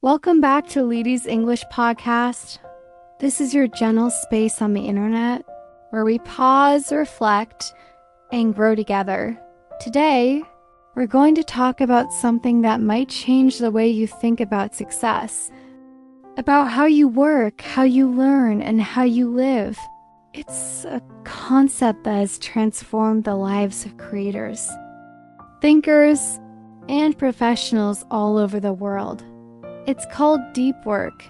Welcome back to Lety English Podcast. This is your gentle space on the internet where we pause, reflect, and grow together. Today, we're going to talk about something that might change the way you think about success, about how you work, how you learn, and how you live. It's a concept that has transformed the lives of creators, thinkers, and professionals all over the world. It's called deep work.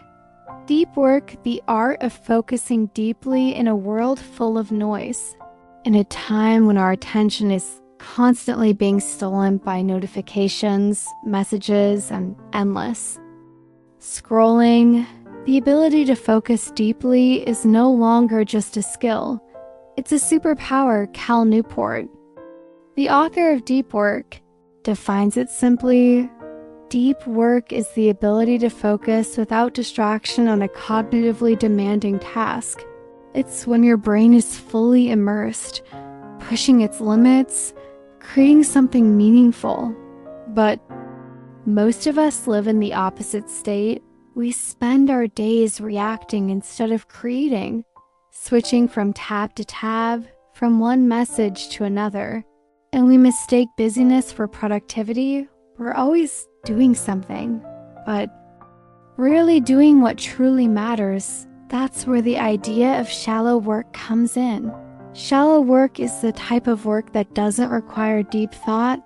Deep work, the art of focusing deeply in a world full of noise, in a time when our attention is constantly being stolen by notifications, messages, and endless scrolling. The ability to focus deeply is no longer just a skill. It's a superpower, Cal Newport, the author of Deep Work, defines it simply. Deep work is the ability to focus without distraction on a cognitively demanding task. It's when your brain is fully immersed, pushing its limits, creating something meaningful. But most of us live in the opposite state. We spend our days reacting instead of creating, switching from tab to tab, from one message to another. And we mistake busyness for productivity. We're always doing something, but rarely doing what truly matters. That's where the idea of shallow work comes in. Shallow work is the type of work that doesn't require deep thought,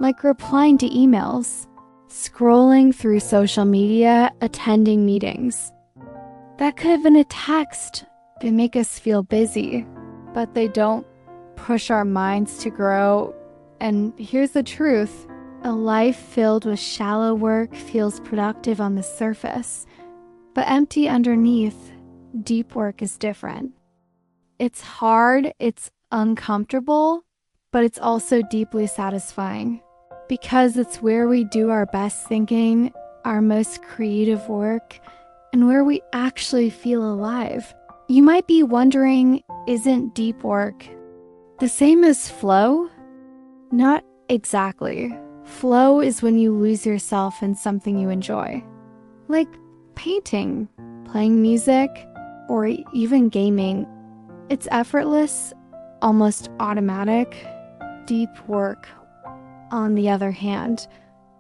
like replying to emails, scrolling through social media, attending meetings. That could have been a text. They make us feel busy, but they don't push our minds to grow. And here's the truth. A life filled with shallow work feels productive on the surface, but empty underneath. Deep work is different. It's hard, it's uncomfortable, but it's also deeply satisfying because it's where we do our best thinking, our most creative work, and where we actually feel alive. You might be wondering, isn't deep work the same as flow? Not exactly. Flow is when you lose yourself in something you enjoy, like painting, playing music, or even gaming. It's effortless, almost automatic. Deep work, on the other hand,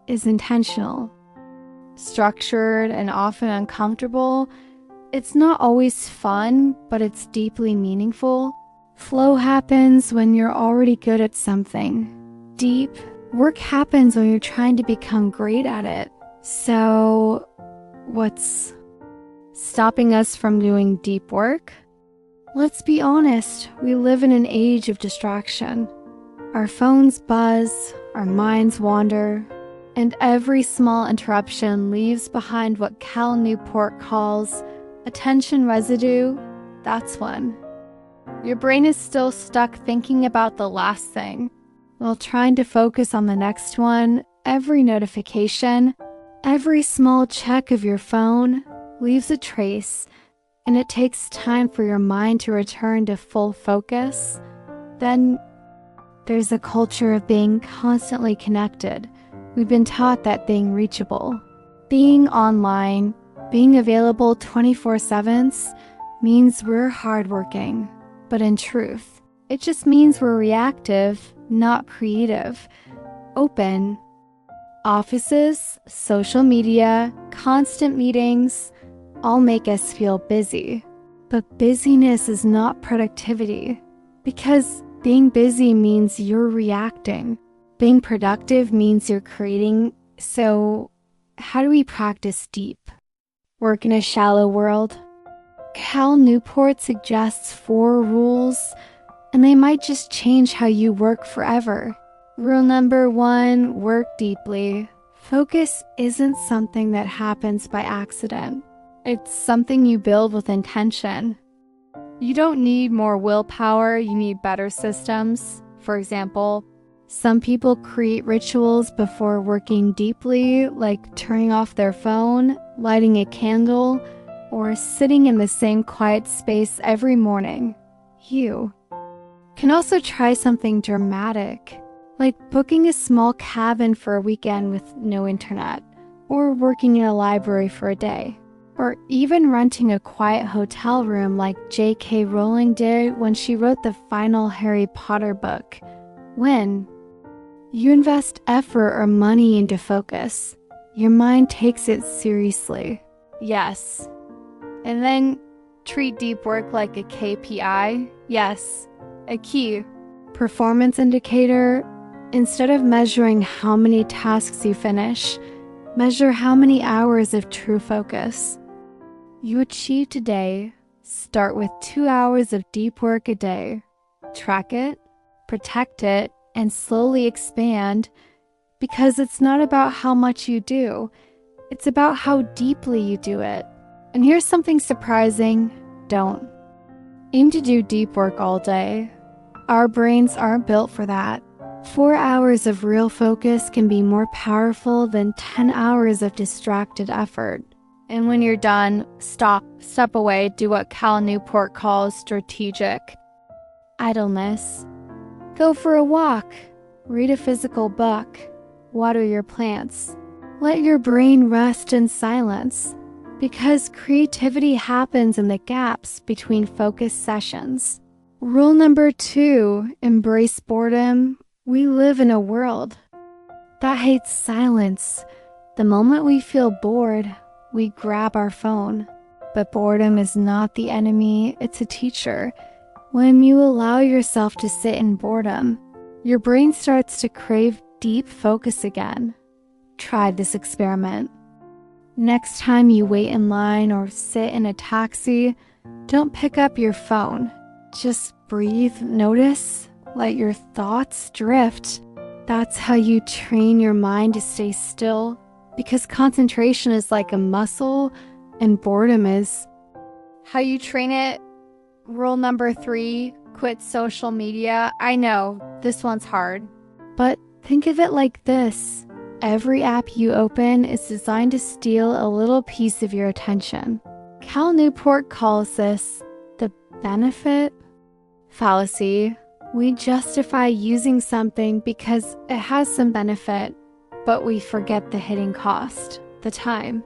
is intentional, structured, and often uncomfortable. It's not always fun, but it's deeply meaningful. Flow happens when you're already good at something. Deep work happens when you're trying to become great at it. So, what's stopping us from doing deep work? Let's be honest, we live in an age of distraction. Our phones buzz, our minds wander, and every small interruption leaves behind what Cal Newport calls attention residue. That's one. Your brain is still stuck thinking about the last thing, while trying to focus on the next one. Every notification, every small check of your phone leaves a trace, and it takes time for your mind to return to full focus. Then there's a culture of being constantly connected. We've been taught that being reachable, being online, being available 24/7 means we're hardworking. But in truth, it just means we're reactive, not creative. Open. Offices, social media, constant meetings all make us feel busy. But busyness is not productivity, because being busy means you're reacting. Being productive means you're creating. So how do we practice deep work in a shallow world? Cal Newport suggests 4 rules, and they might just change how you work forever. Rule number 1, work deeply. Focus isn't something that happens by accident. It's something you build with intention. You don't need more willpower, you need better systems. For example, some people create rituals before working deeply, like turning off their phone, lighting a candle, or sitting in the same quiet space every morning. you. Can also try something dramatic, like booking a small cabin for a weekend with no internet, or working in a library for a day, or even renting a quiet hotel room like J.K. Rowling did when she wrote the final Harry Potter book. When you invest effort or money into focus, your mind takes it seriously. Yes. And then treat deep work like a KPI. Yes. A key performance indicator. Instead of measuring how many tasks you finish, measure how many hours of true focus you achieve today. Start with 2 hours of deep work a day. Track it, protect it, and slowly expand, because it's not about how much you do, it's about how deeply you do it. And here's something surprising: don't aim to do deep work all day. Our brains aren't built for that. 4 hours of real focus can be more powerful than 10 hours of distracted effort. And when you're done, step away, do what Cal Newport calls strategic idleness. Go for a walk, read a physical book, water your plants. Let your brain rest in silence, because creativity happens in the gaps between focus sessions. Rule number 2, embrace boredom. We live in a world that hates silence. The moment we feel bored, we grab our phone. But boredom is not the enemy, it's a teacher. When you allow yourself to sit in boredom, your brain starts to crave deep focus again. Try this experiment. Next time you wait in line or sit in a taxi, don't pick up your phone. Just breathe, notice, let your thoughts drift. That's how you train your mind to stay still, because concentration is like a muscle and boredom is. How you train it? Rule number 3, quit social media. I know, this one's hard, but think of it like this. Every app you open is designed to steal a little piece of your attention. Cal Newport calls this the benefit fallacy. We justify using something because it has some benefit, but we forget the hidden cost, the time,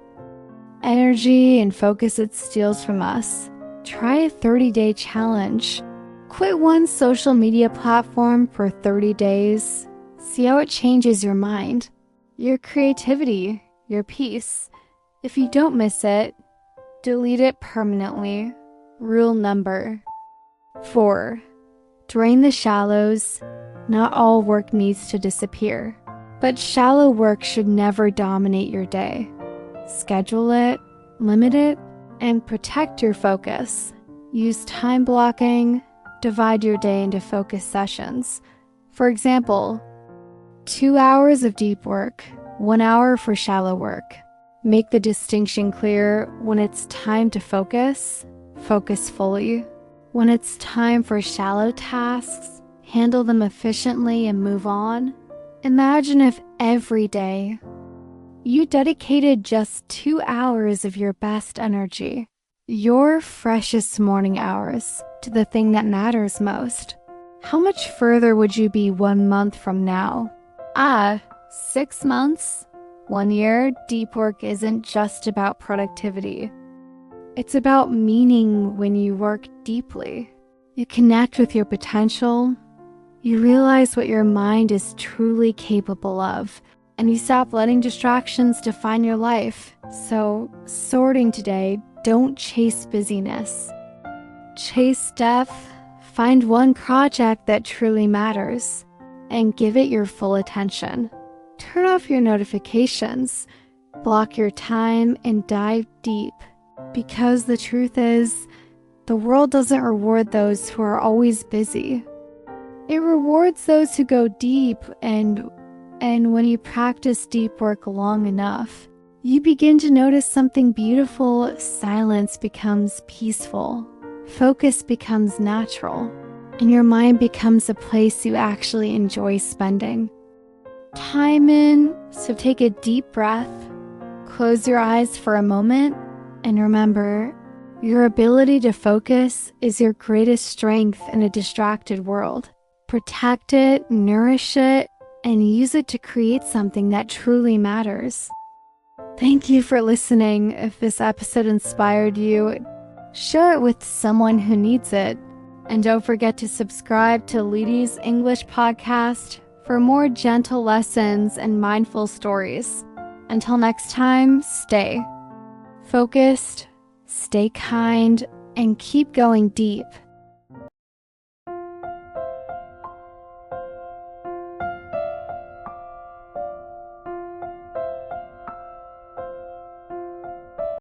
energy, and focus it steals from us. Try a 30-day challenge. Quit one social media platform for 30 days. See how it changes your mind, your creativity, your peace. If you don't miss it, delete it permanently. Rule number 4, drain the shallows. Not all work needs to disappear, but shallow work should never dominate your day. Schedule it, limit it, and protect your focus. Use time blocking. Divide your day into focus sessions. For example, 2 hours of deep work, 1 hour for shallow work. Make the distinction clear. When it's time to focus, focus fully. When it's time for shallow tasks, handle them efficiently and move on. Imagine if every day you dedicated just 2 hours of your best energy, your freshest morning hours, to the thing that matters most. How much further would you be 1 month from now? 6 months? 1 year? Deep work isn't just about productivity. It's about meaning. When you work deeply, you connect with your potential, you realize what your mind is truly capable of, and you stop letting distractions define your life. So, sorting today, don't chase busyness. Chase depth. Find one project that truly matters and give it your full attention. Turn off your notifications, block your time, and dive deep. Because the truth is, the world doesn't reward those who are always busy. It rewards those who go deep, and when you practice deep work long enough, you begin to notice something beautiful. Silence becomes peaceful. Focus becomes natural, and your mind becomes a place you actually enjoy spending time in. So take a deep breath, close your eyes for a moment, and remember, Your ability to focus is your greatest strength in a distracted world. Protect it, nourish it, and use it to create something that truly matters. Thank you for listening. If this episode inspired you, share it with someone who needs it. And don't forget to subscribe to Lety English Podcast for more gentle lessons and mindful stories. Until next time, stay focused, stay kind, and keep going deep.